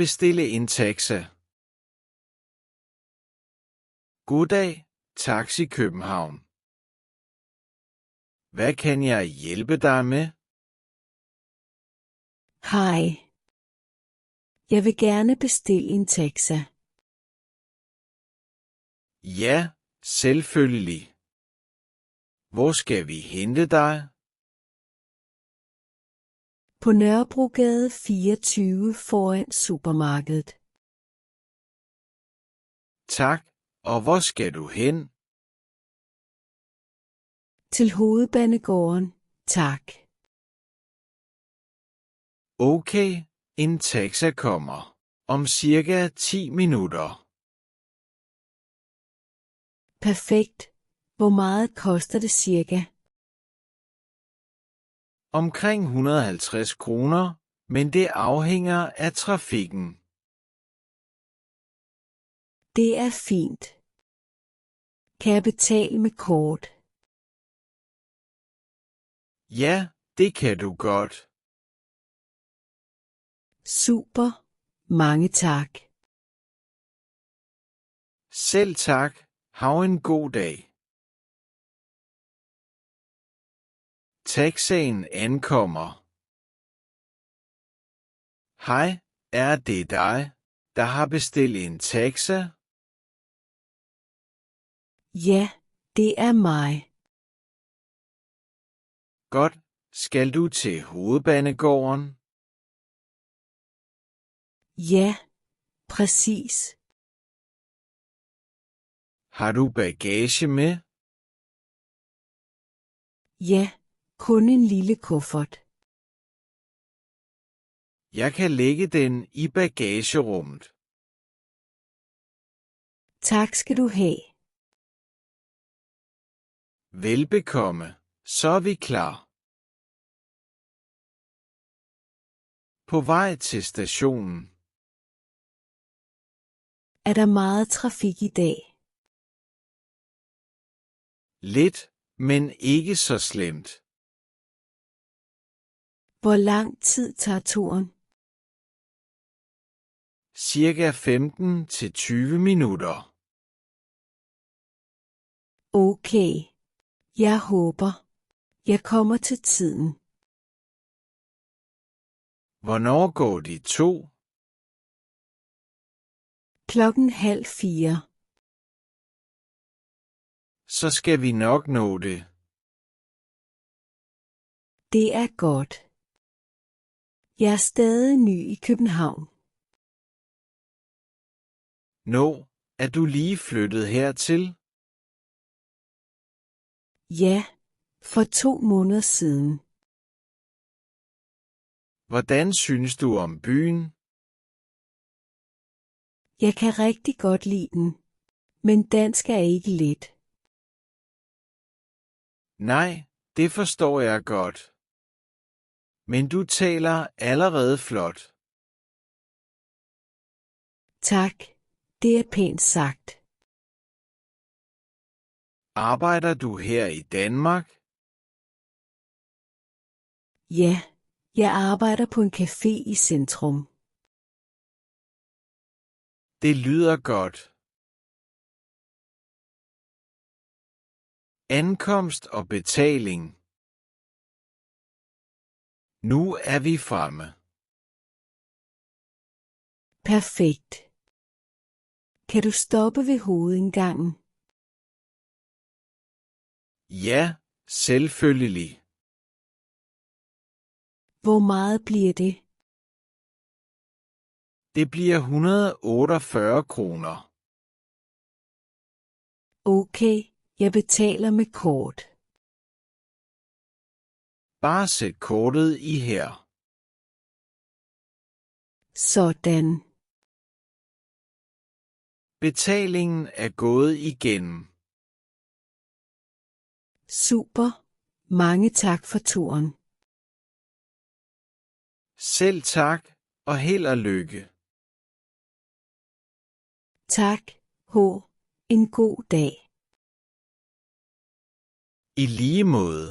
bestille en taxa. Goddag, Taxi København. Hvad kan jeg hjælpe dig med? Hej. Jeg vil gerne bestille en taxa. Ja, selvfølgelig. Hvor skal vi hente dig? På Nørrebrogade 24 foran supermarkedet. Tak, og hvor skal du hen? Til Hovedbanegården, tak. Okay, en taxa kommer om cirka 10 minutter. Perfekt. Hvor meget koster det cirka? Omkring 150 kroner, men det afhænger af trafikken. Det er fint. Kan jeg betale med kort? Ja, det kan du godt. Super. Mange tak. Selv tak. Hav en god dag. Taxaen ankommer. Hej, er det dig, der har bestilt en taxa? Ja, det er mig. Godt, skal du til Hovedbanegården? Ja, præcis. Har du bagage med? Ja, kun en lille kuffert. Jeg kan lægge den i bagagerummet. Tak skal du have. Velbekomme, så er vi klar. På vej til stationen. Er der meget trafik i dag? Lidt, men ikke så slemt. Hvor lang tid tager turen? Cirka 15 til 20 minutter. Okay. Jeg håber, jeg kommer til tiden. Hvornår går de to? 3:30. Så skal vi nok nå det. Det er godt. Jeg er stadig ny i København. Nå, er du lige flyttet hertil? Ja, for 2 måneder siden. Hvordan synes du om byen? Jeg kan rigtig godt lide den, men dansk er ikke let. Nej, det forstår jeg godt. Men du taler allerede flot. Tak, det er pænt sagt. Arbejder du her i Danmark? Ja, jeg arbejder på en café i centrum. Det lyder godt. Ankomst og betaling. Nu er vi fremme. Perfekt. Kan du stoppe ved hovedindgangen? Ja, selvfølgelig. Hvor meget bliver det? Det bliver 148 kroner. Okay, jeg betaler med kort. Bare sæt kortet i her. Sådan. Betalingen er gået igennem. Super. Mange tak for turen. Selv tak, og held og lykke. Tak, H. En god dag. I lige måde.